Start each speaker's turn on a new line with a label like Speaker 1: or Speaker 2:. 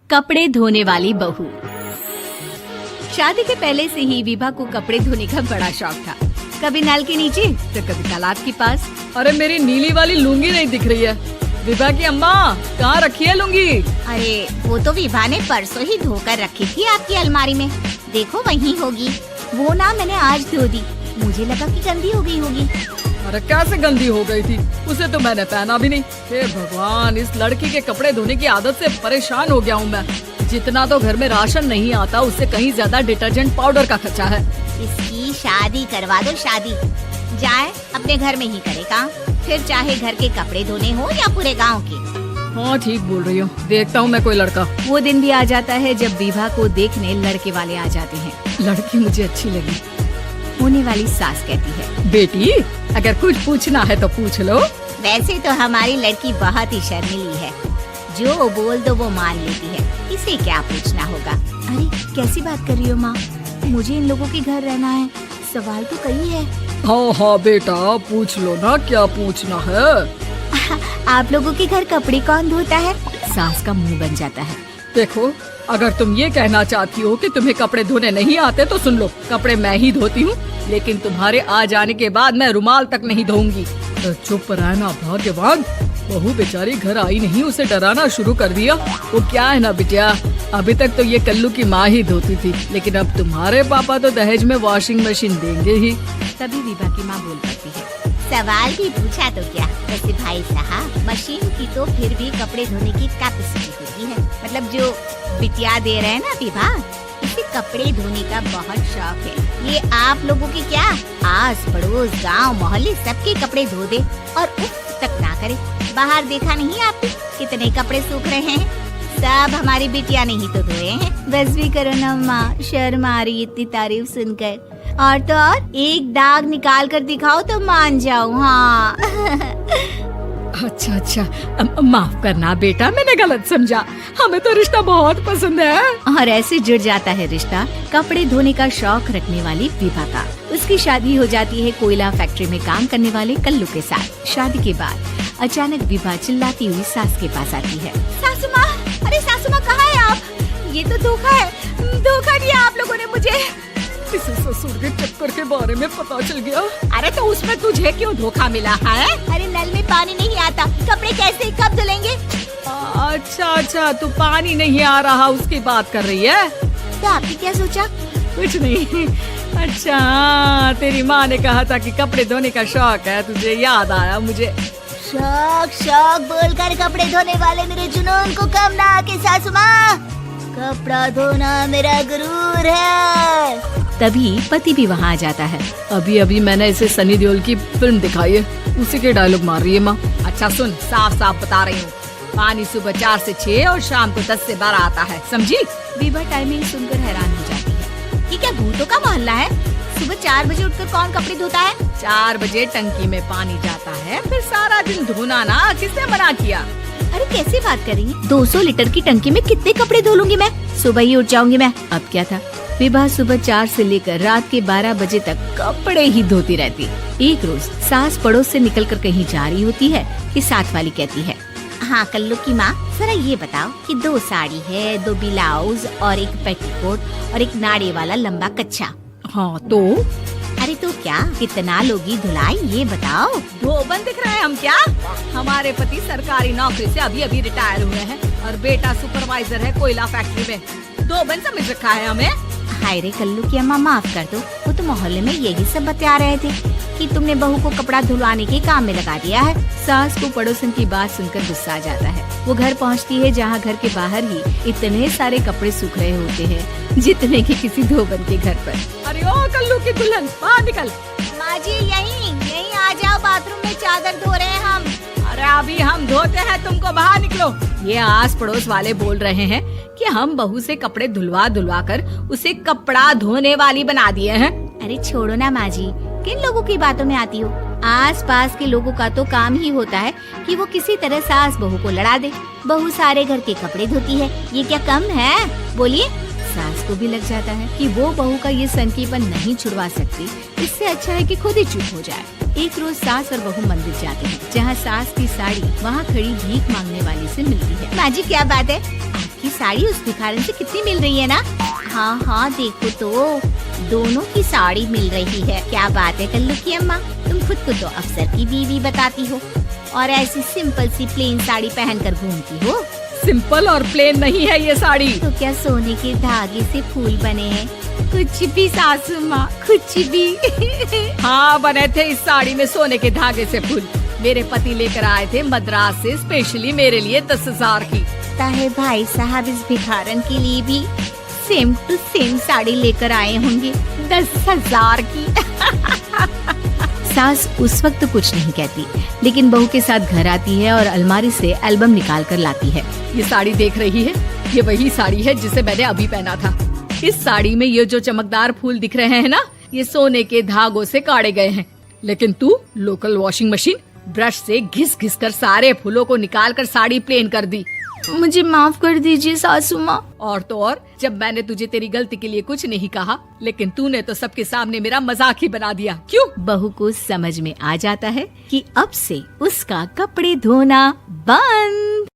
Speaker 1: कपड़े धोने वाली बहू। शादी के पहले से ही विभा को कपड़े धोने का बड़ा शौक था। कभी नल के नीचे तो कभी तालाब के पास।
Speaker 2: अरे मेरी नीली वाली लुंगी नहीं दिख रही है। विभा की अम्मा कहाँ रखी है लुंगी?
Speaker 3: अरे वो तो विभा ने परसों ही धोकर रखी थी आपकी अलमारी में। देखो वहीं होगी। वो ना मैंने आज धो दी, मुझे लगा कि गंदी हो गई होगी।
Speaker 2: अरे कैसे गंदी हो गई थी? उसे तो मैंने पहना भी नहीं। हे भगवान, इस लड़की के कपड़े धोने की आदत से परेशान हो गया हूँ मैं। जितना तो घर में राशन नहीं आता, उससे कहीं ज्यादा डिटर्जेंट पाउडर का खर्चा है।
Speaker 3: इसकी शादी करवा दो, शादी जाए अपने घर में ही करे काम, फिर चाहे घर के कपड़े धोने हो या पूरे गांव के।
Speaker 2: हाँ ठीक बोल रही हो, देखता हूँ मैं कोई लड़का।
Speaker 1: वो दिन भी आ जाता है जब विभा को देखने लड़के वाले आ जाते हैं।
Speaker 2: लड़की मुझे अच्छी लगी।
Speaker 1: होने वाली सास कहती है,
Speaker 2: बेटी अगर कुछ पूछना है तो पूछ लो।
Speaker 3: वैसे तो हमारी लड़की बहुत ही शर्मीली है, जो बोल दो वो मान लेती है, इसे क्या पूछना होगा।
Speaker 1: अरे कैसी बात कर रही हो माँ, मुझे इन लोगों के घर रहना है, सवाल तो कई है।
Speaker 2: हाँ हाँ बेटा पूछ लो ना, क्या पूछना है।
Speaker 1: आप लोगों के घर कपड़े कौन धोता है? सास का मुंह बन जाता है।
Speaker 2: देखो अगर तुम ये कहना चाहती हो कि तुम्हें कपड़े धोने नहीं आते तो सुन लो, कपड़े मैं ही धोती हूँ, लेकिन तुम्हारे आ जाने के बाद मैं रुमाल तक नहीं धोऊंगी। तो चुप रहना भाग्यवान। बहू बेचारी घर आई नहीं, उसे डराना शुरू कर दिया। वो क्या है ना बिटिया, अभी तक तो ये कल्लू की माँ ही धोती थी, लेकिन अब तुम्हारे पापा तो दहेज में वॉशिंग मशीन देंगे ही।
Speaker 1: तभी विभा की माँ बोल पड़ती है,
Speaker 3: सवाल भी पूछा तो क्या। वैसे भाई साहब, मशीन की तो फिर भी कपड़े धोने की कैपेसिटी होती है। मतलब जो बिटिया दे रहे हैं ना विभा, इसे कपड़े धोने का बहुत शौक है। ये आप लोगों की क्या, आस पड़ोस गांव मोहल्ले सबके कपड़े धो दे और उफ तक ना करे। बाहर देखा नहीं आपने कितने कपड़े सूख रहे हैं? सब हमारी बिटिया ने ही तो धोए हैं।
Speaker 1: बस भी करो ना माँ, शर्म आ रही इतनी तारीफ सुनकर। और तो और एक दाग निकाल कर दिखाओ तो मान जाऊँ। हाँ
Speaker 2: अच्छा माफ करना बेटा, मैंने गलत समझा। हमें तो रिश्ता बहुत पसंद है।
Speaker 1: और ऐसे जुड़ जाता है रिश्ता कपड़े धोने का शौक रखने वाली विभा का। उसकी शादी हो जाती है कोयला फैक्ट्री में काम करने वाले कल्लू के साथ। शादी के बाद अचानक विभा चिल्लाती हुई सास के पास आती है,
Speaker 3: सासू माँ, अरे सासू माँ कहाँ है आप? ये तो धोखा है, धोखा दिया आप लोगों ने मुझे।
Speaker 2: इसे ससुर के चक्कर के बारे में पता चल गया।
Speaker 3: अरे तो उसमें तुझे क्यों धोखा मिला है? अरे नल में पानी नहीं आता, कपड़े कैसे कब धुलेंगे?
Speaker 2: अच्छा तू पानी नहीं आ रहा उसकी बात कर रही है।
Speaker 3: तो आपने क्या सोचा?
Speaker 2: कुछ नहीं। अच्छा तेरी माँ ने कहा था कि कपड़े धोने का शौक है, तुझे याद आया मुझे।
Speaker 3: शौक बोलकर कपड़े धोने वाले मेरे जुनून को कम ना आके सासू माँ, कपड़ा धोना मेरा गुरूर है।
Speaker 1: तभी पति भी वहाँ आ जाता है।
Speaker 2: अभी मैंने इसे सनी देओल की फिल्म दिखाई है, उसी के डायलॉग मार रही है माँ। अच्छा सुन, साफ साफ बता रही हूँ, पानी सुबह 4 से 6 और शाम को 10 से 12 आता है, समझी?
Speaker 1: विभा टाइमिंग सुनकर हैरान हो जाती है।
Speaker 3: ये क्या भूतों का मोहल्ला है? सुबह 4 बजे उठकर कौन कपड़े धोता है?
Speaker 2: 4 बजे टंकी में पानी जाता है, फिर सारा दिन धोना ना, किसने मना किया?
Speaker 1: अरे कैसी बात कर रही है? 200 लीटर की टंकी में कितने कपड़े धो लूंगी मैं? सुबह ही उठ जाऊंगी मैं। अब क्या था, विभा सुबह 4 से लेकर रात के 12 बजे तक कपड़े ही धोती रहती। एक रोज सास पड़ोस से निकलकर कहीं जा रही होती है कि साथ वाली कहती है,
Speaker 3: हाँ कल्लू की माँ, जरा ये बताओ कि 2 साड़ी है, 2 ब्लाउज और एक पेटीकोट और एक नाड़े वाला लंबा कच्छा।
Speaker 2: हाँ तो?
Speaker 3: अरे तो क्या, कितना लोगी धुलाई ये बताओ।
Speaker 2: धोबन दिख रहे हैं हम क्या? हमारे पति सरकारी नौकरी से अभी रिटायर हुए हैं और बेटा सुपरवाइजर है कोयला फैक्ट्री में। धोबन समझ रखा है हमें।
Speaker 3: हाय रे कल्लू की अम्मा, माफ कर दो, वो तो मोहल्ले में यही सब बता रहे थे कि तुमने बहू को कपड़ा धुलवाने के काम में लगा दिया है।
Speaker 1: सास को पड़ोसन की बात सुनकर गुस्सा आ जाता है। वो घर पहुंचती है जहां घर के बाहर ही इतने सारे कपड़े सूख रहे होते हैं जितने कि किसी धोबन के घर पर।
Speaker 2: अरे ओ कल्लू की दुल्हन, बाहर निकल।
Speaker 3: माँ जी यहीं आ जाओ, बाथरूम में चादर धो रहे हैं हम।
Speaker 2: अरे अभी हम धोते हैं, तुमको बाहर निकलो। ये आस पड़ोस वाले बोल रहे हैं कि हम बहू से कपड़े धुलवा कर उसे कपड़ा धोने वाली बना दिए हैं।
Speaker 3: अरे छोड़ो ना माँ जी, किन लोगों की बातों में आती हो?
Speaker 1: आस पास के लोगों का तो काम ही होता है कि वो किसी तरह सास बहू को लड़ा दे।
Speaker 3: बहू सारे घर के कपड़े धोती है, ये क्या कम है? बोलिए।
Speaker 1: सास को भी लग जाता है कि वो बहू का ये संकीपन नहीं छुड़वा सकती, इससे अच्छा है कि खुद ही चुप हो जाए। एक रोज सास और बहू मंदिर जाते हैं, जहाँ सास की साड़ी वहाँ खड़ी भीख मांगने वाली से मिलती है।
Speaker 3: माँ जी क्या बात है?
Speaker 1: आपकी
Speaker 3: की साड़ी उस भिखारन से कितनी मिल रही है ना। हाँ हाँ देखो तो दोनों की साड़ी मिल रही है। क्या बात है कल्लू की अम्मा, तुम खुद को तो अफसर की बीवी बताती हो और ऐसी सिंपल सी प्लेन साड़ी पहनकर घूमती हो।
Speaker 2: सिंपल और प्लेन नहीं है ये साड़ी।
Speaker 3: तो क्या सोने के धागे से फूल बने हैं? कुछ भी सासू माँ, कुछ भी।
Speaker 2: हाँ बने थे इस साड़ी में सोने के धागे से फूल। मेरे पति लेकर आए थे मद्रास से स्पेशली मेरे लिए 10,000 की।
Speaker 3: ताहे भाई साहब इस भिखारन के लिए भी सेम टू सेम साड़ी लेकर आए होंगे 10,000 की।
Speaker 1: सास उस वक्त तो कुछ नहीं कहती, लेकिन बहू के साथ घर आती है और अलमारी से एल्बम निकाल कर लाती है।
Speaker 2: ये साड़ी देख रही है, ये वही साड़ी है जिसे मैंने अभी पहना था। इस साड़ी में ये जो चमकदार फूल दिख रहे हैं ना, ये सोने के धागों से काढ़े गए हैं। लेकिन तू लोकल वॉशिंग मशीन ब्रश से घिस घिस कर सारे फूलों को निकाल कर साड़ी प्लेन कर दी।
Speaker 1: मुझे माफ कर दीजिए सासू माँ।
Speaker 2: और तो और, जब मैंने तुझे तेरी गलती के लिए कुछ नहीं कहा, लेकिन तूने तो सबके सामने मेरा मजाक ही बना दिया। क्यों?
Speaker 1: बहू को समझ में आ जाता है कि अब से उसका कपड़े धोना बंद।